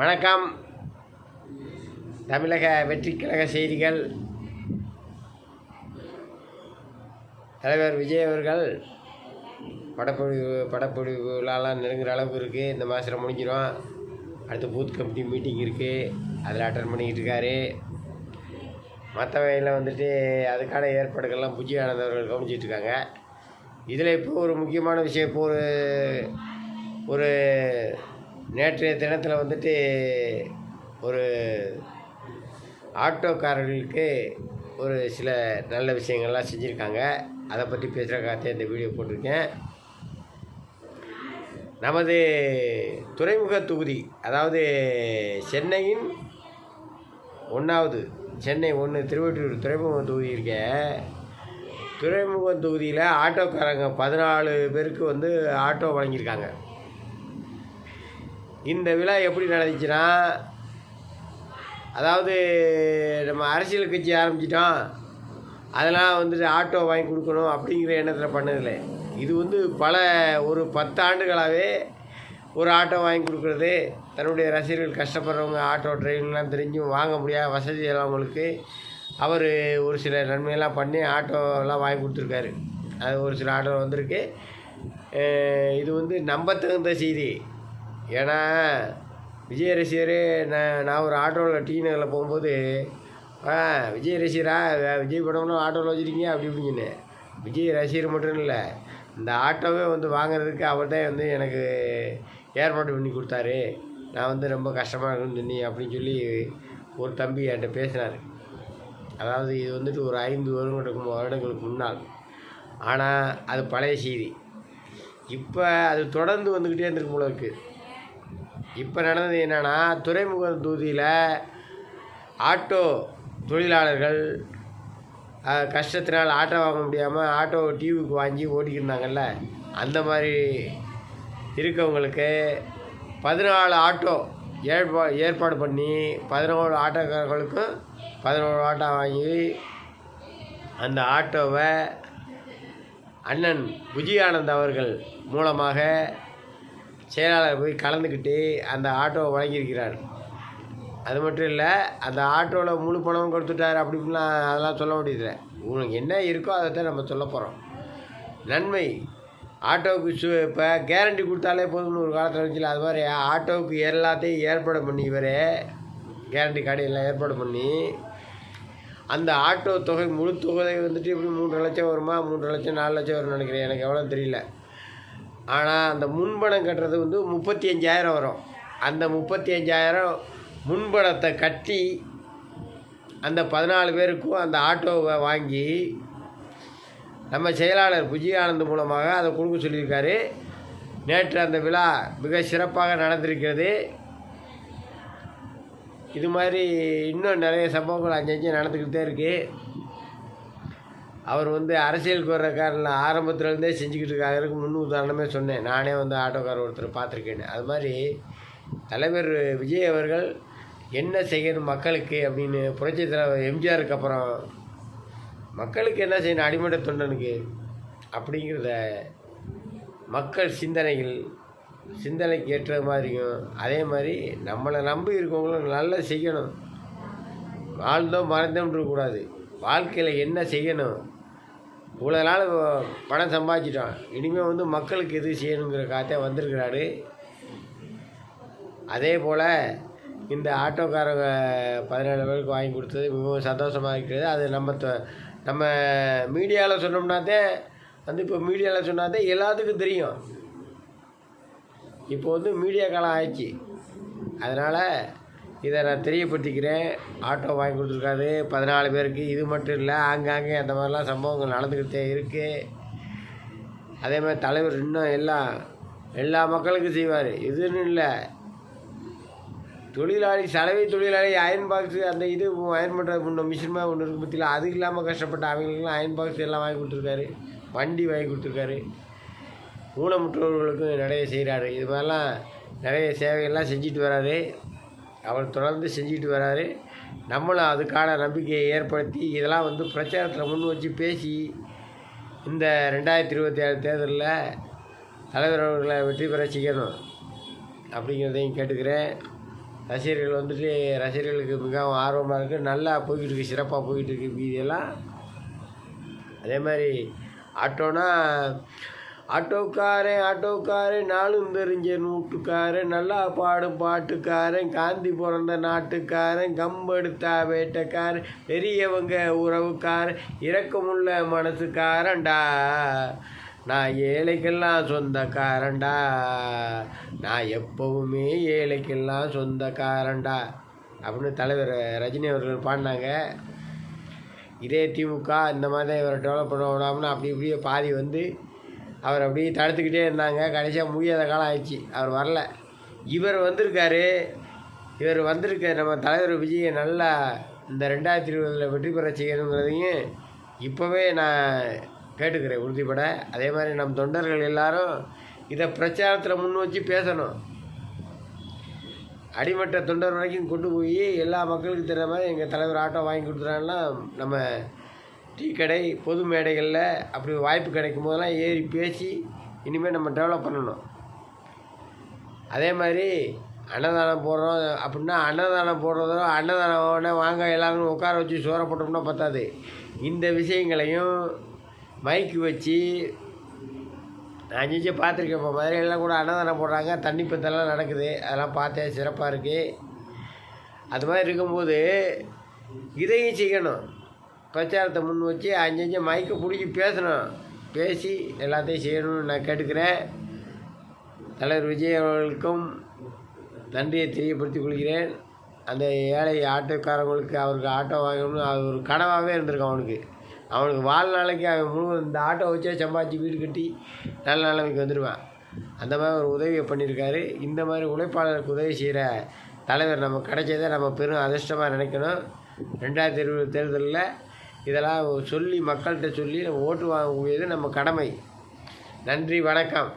வணக்கம். தமிழக வெற்றிக் கழக செய்திகள். தலைவர் விஜய் அவர்கள் படப்பொழிவு விழாலாம் நெருங்குற அளவுக்கு இருக்குது. இந்த மாதம் முடிஞ்சிடும். அடுத்து பூத் கமிட்டி மீட்டிங் இருக்குது, அதில் அட்டன் பண்ணிக்கிட்டு இருக்காரு. மற்றவையில் வந்துட்டு அதுக்கான ஏற்பாடுகள்லாம் புஜி ஆனந்த் அவர்கள் கவனிச்சிட்ருக்காங்க. இதில் இப்போ ஒரு முக்கியமான விஷயம், இப்போ ஒரு நேற்றைய தினத்தில் வந்துட்டு ஒரு ஆட்டோக்காரர்களுக்கு ஒரு சில நல்ல விஷயங்கள்லாம் செஞ்சுருக்காங்க. அதை பற்றி பேசுகிறக்காகத்தே இந்த வீடியோ போட்டிருக்கேன். நமது துறைமுக தொகுதி, அதாவது சென்னையின் 1வது சென்னை 1 திருவொற்றியூர் துறைமுக தொகுதி இருக்க துறைமுக தொகுதியில் ஆட்டோக்காரங்க 14 பேருக்கு வந்து ஆட்டோ வழங்கியிருக்காங்க. இந்த விழா எப்படி நடந்துச்சுன்னா, அதாவது நம்ம அரசியல் கட்சி ஆரம்பிச்சிட்டோம், அதெல்லாம் வந்துட்டு ஆட்டோ வாங்கி கொடுக்கணும் அப்படிங்கிற எண்ணத்தில் பண்ணதில்லை. இது வந்து ஒரு 10 ஆண்டுகளாகவே ஒரு ஆட்டோ வாங்கி கொடுக்குறது, தன்னுடைய ரசிகர்கள் கஷ்டப்படுறவங்க ஆட்டோ டிரைவிங்லாம் தெரிஞ்சும் வாங்க முடியாத வசதி அவங்களுக்கு அவர் ஒரு சில நன்மையெல்லாம் பண்ணி ஆட்டோலாம் வாங்கி கொடுத்துருக்காரு. அது ஒரு சில ஆட்டோ வந்திருக்கு. இது வந்து நம்பத்தகுந்த செய்தி. ஏன்னா விஜய் ரசிகர், நான் ஒரு ஆட்டோவில் டி நகரில் போகும்போது, விஜய் ரசிகரா, விஜய் படம்னு ஆட்டோவில் வச்சுருக்கீங்க அப்படி இப்படின்னு. விஜய் ரசிகர் மட்டும் இல்லை, இந்த ஆட்டோவே வந்து வாங்குறதுக்கு அவர் தான் வந்து எனக்கு ஏற்பாடு பண்ணி கொடுத்தாரு. நான் வந்து ரொம்ப கஷ்டமாக இருக்குன்னு சொன்னி அப்படின்னு சொல்லி ஒரு தம்பி என்கிட்ட பேசினார். அதாவது இது வந்துட்டு ஒரு 5 வருடங்களுக்கு முன்னால். ஆனால் அது பழைய செய்தி. இப்போ அது தொடர்ந்து வந்துக்கிட்டே இருந்திருக்கும் போல இருக்குது. இப்போ நடந்தது என்னென்னா, துறைமுக தொகுதியில் ஆட்டோ தொழிலாளர்கள் கஷ்டத்தினால் ஆட்டோ வாங்க முடியாமல் ஆட்டோ டிவிக்கு வாங்கி ஓட்டிக்கிருந்தாங்கல்ல, அந்த மாதிரி இருக்கவங்களுக்கு 14 ஆட்டோ ஏற்பாடு பண்ணி 14 ஆட்டோக்காரர்களுக்கும் 14 ஆட்டோ வாங்கி அந்த ஆட்டோவை அண்ணன் புஜி ஆனந்த் அவர்கள் மூலமாக செயலாளர் போய் கலந்துக்கிட்டு அந்த ஆட்டோவை வழங்கியிருக்கிறார். அது மட்டும் இல்லை, அந்த ஆட்டோவில் முழு பணமும் கொடுத்துட்டார் அப்படி இப்படிலாம் அதெல்லாம் சொல்ல முடியல. உங்களுக்கு என்ன இருக்கோ அதை தான் நம்ம சொல்ல போகிறோம். நன்மை ஆட்டோவுக்கு இப்போ கேரண்டி கொடுத்தாலே போதும்னு ஒரு காலத்தில் இருந்துச்சு. அது மாதிரி ஆட்டோவுக்கு எல்லாத்தையும் ஏற்பாடு பண்ணி இவரே கேரண்டி கார்டு எல்லாம் ஏற்பாடு பண்ணி அந்த ஆட்டோ தொகை முழு தொகை வந்துட்டு இப்படி 3 லட்சம் வருமா, 3 லட்சம் 4 லட்சம் வரும்னு நினைக்கிறேன், எனக்கு எவ்வளோ தெரியல. ஆனால் அந்த முன்பணம் கட்டுறது வந்து 35,000 வரும். அந்த 35,000 முன்பணத்தை கட்டி அந்த 14 பேருக்கும் அந்த ஆட்டோவை வாங்கி நம்ம செயலாளர் புஜி ஆனந்த் மூலமாக அதை கொடுக்க சொல்லியிருக்காரு. நேற்று அந்த விழா மிக சிறப்பாக நடந்திருக்கிறது. இது மாதிரி இன்னும் நிறைய சம்பவங்கள் அஞ்சஞ்சு நடந்துக்கிட்டே இருக்குது. அவர் வந்து அரசியலுக்கு வர்ற காரணம் ஆரம்பத்துலேருந்தே செஞ்சுக்கிட்டு இருக்காருக்கு. முன் உதாரணமே சொன்னேன், நானே வந்து ஆட்டோக்காரர் ஒருத்தர் பார்த்துருக்கேன்னு. அது மாதிரி தலைவர் விஜய் அவர்கள் என்ன செய்யணும் மக்களுக்கு அப்படின்னு புரட்சித் தலைவர் எம்ஜிஆருக்கு அப்புறம் மக்களுக்கு என்ன செய்யணும், அடிமட்ட தொண்டனுக்கு அப்படிங்கிறத மக்கள் சிந்தனைக்கு ஏற்ற மாதிரியும், அதே மாதிரி நம்மளை நம்பி இருக்கவங்களும் நல்லா செய்யணும். வாழ்ந்தோம் மறந்தோம் இருக்கக்கூடாது. வாழ்க்கையில் என்ன செய்யணும், இவ்வளோ நாள் பணம் சம்பாதிச்சிட்டோம், இனிமேல் வந்து மக்களுக்கு எது செய்யணுங்கிற காத்தே வந்திருக்கிறாரு. அதே போல் இந்த ஆட்டோக்காரங்க 14 பேருக்கு வாங்கி கொடுத்தது மிகவும் சந்தோஷமாக இருக்கிறது. அது நம்ம மீடியாவில் சொன்னோம்னாதே வந்து, இப்போ மீடியாவில் சொன்னாதே எல்லாத்துக்கும் தெரியும். இப்போ வந்து மீடியா காலம் ஆயிடுச்சு. அதனால் இதை நான் தெரியப்படுத்திக்கிறேன். ஆட்டோ வாங்கி கொடுத்துருக்காரு 14 பேருக்கு. இது மட்டும் இல்லை, ஆங்காங்கே அந்த மாதிரிலாம் சம்பவங்கள் நடந்துக்கிட்டே இருக்குது. அதே மாதிரி தலைவர் இன்னும் எல்லா மக்களுக்கும் செய்வார். இதுன்னு இல்லை, சலவை தொழிலாளி அயன் பாக்ஸு அந்த இது அயன் பண்ணுற மிஷின் மாதிரி ஒன்று இருக்குது பற்றியில், அது இல்லாமல் கஷ்டப்பட்ட அவங்களுக்குலாம் அயன் பாக்ஸ் எல்லாம் வாங்கி கொடுத்துருக்காரு, வண்டி வாங்கி கொடுத்துருக்காரு. ஊனமுற்றவர்களுக்கும் நிறைய செய்கிறாரு. இது மாதிரிலாம் நிறைய சேவைகள்லாம் செஞ்சுட்டு வராரு. அவர் தொடர்ந்து செஞ்சுட்டு வராரு. நம்மளும் அதுக்கான நம்பிக்கையை ஏற்படுத்தி இதெல்லாம் வந்து பிரச்சாரத்தில் முன் வச்சு பேசி இந்த 2027 தேர்தலில் தலைவர் அவர்களை வெற்றி பெற செய்யணும் அப்படிங்கிறதையும் கேட்டுக்கிறேன். ரசிகர்கள் வந்துட்டு ரசிகர்களுக்கு மிகவும் ஆர்வமாக இருக்குது, நல்லா போய்கிட்டு இருக்குது, சிறப்பாக போய்கிட்டு இருக்குது வீதியெல்லாம். அதே மாதிரி ஆட்டோனா ஆட்டோக்காரன் நாளும் தெரிஞ்ச நூட்டுக்காரன், நல்லா பாடும் பாட்டுக்காரன், காந்தி பிறந்த நாட்டுக்காரன், கம்பெடுத்தா வேட்டைக்காரன், பெரியவங்க உறவுக்காரன், இரக்கமுள்ள மனசுக்காரன்டா, நான் ஏழைக்கெல்லாம் சொந்தக்காரன்டா, நான் எப்போவுமே ஏழைக்கெல்லாம் சொந்தக்காரன்டா அப்படின்னு தலைவர் ரஜினி அவர்கள் பாடினாங்க. இதே திமுக இந்த மாதிரி தான் இவரை டெவலப் பண்ண விடாமல் அப்படி இப்படியே பாதி வந்து அவர் அப்படியே தடுத்துக்கிட்டே இருந்தாங்க. கடைசியாக முடியாத காலம் ஆயிடுச்சு, அவர் வரல. இவர் வந்திருக்காரு. நம்ம தலைவர் விஜயை நல்லா இந்த 2020 வெற்றி பெற செய்யணுங்கிறதையும் இப்போவே நான் கேட்டுக்கிறேன் உறுதிப்பட. அதே மாதிரி நம் தொண்டர்கள் எல்லாரும் இதை பிரச்சாரத்தில் முன் வச்சு பேசணும். அடிமட்ட தொண்டர் வரைக்கும் கொண்டு போய் எல்லா மக்களுக்கு தெரிகிற மாதிரி எங்கள் தலைவர் ஆட்டோ வாங்கி கொடுத்துறாங்கன்னா நம்ம டீ கடை பொது மேடைகளில் அப்படி வாய்ப்பு கிடைக்கும் போதெல்லாம் ஏறி பேசி இனிமேல் நம்ம டெவலப் பண்ணணும். அதே மாதிரி அன்னதானம் போடுறோம் அப்படின்னா அன்னதானம் போடுறதோ அன்னதானம் வாங்க எல்லாரும் உட்கார வச்சு சோற போட்டோம்னா பத்தாது. இந்த விஷயங்களையும் மைக்கு வச்சு அஞ்சு பார்த்துருக்கேன். இப்போ மதுரையெல்லாம் கூட அன்னதானம் போடுறாங்க, தண்ணி பத்தெல்லாம் நடக்குது, அதெல்லாம் பார்த்தேன், சிறப்பாக இருக்குது. அது மாதிரி இருக்கும்போது இதையும் செய்யணும். பிரச்சாரத்தை முன் வச்சு அஞ்சு மைக்கை பிடிச்சி பேசணும், பேசி எல்லாத்தையும் செய்யணும்னு நான் கேட்டுக்கிறேன். தலைவர் விஜய் அவர்களுக்கும் நன்றியை தெரியப்படுத்திக் கொள்கிறேன். அந்த ஏழை ஆட்டோக்காரங்களுக்கு அவருக்கு ஆட்டோ வாங்கணும்னு அது ஒரு கனவாகவே இருந்திருக்கும் அவனுக்கு வாழ்நாளைக்கு அவன் முழு இந்த ஆட்டோ வச்சே சம்பாதிச்சு வீடு கட்டி நல்ல நிலைமைக்கு வந்துடுவான். அந்த மாதிரி ஒரு உதவியை பண்ணியிருக்காரு. இந்த மாதிரி உழைப்பாளருக்கு உதவி செய்கிற தலைவர் நம்ம கிடைச்சதை நம்ம பெரும் அதிர்ஷ்டமாக நினைக்கணும். 2020 தேர்தலில் இதெல்லாம் சொல்லி மக்கள்கிட்ட சொல்லி நம்ம ஓட்டு வாங்கக்கூடியது நம்ம கடமை. நன்றி, வணக்கம்.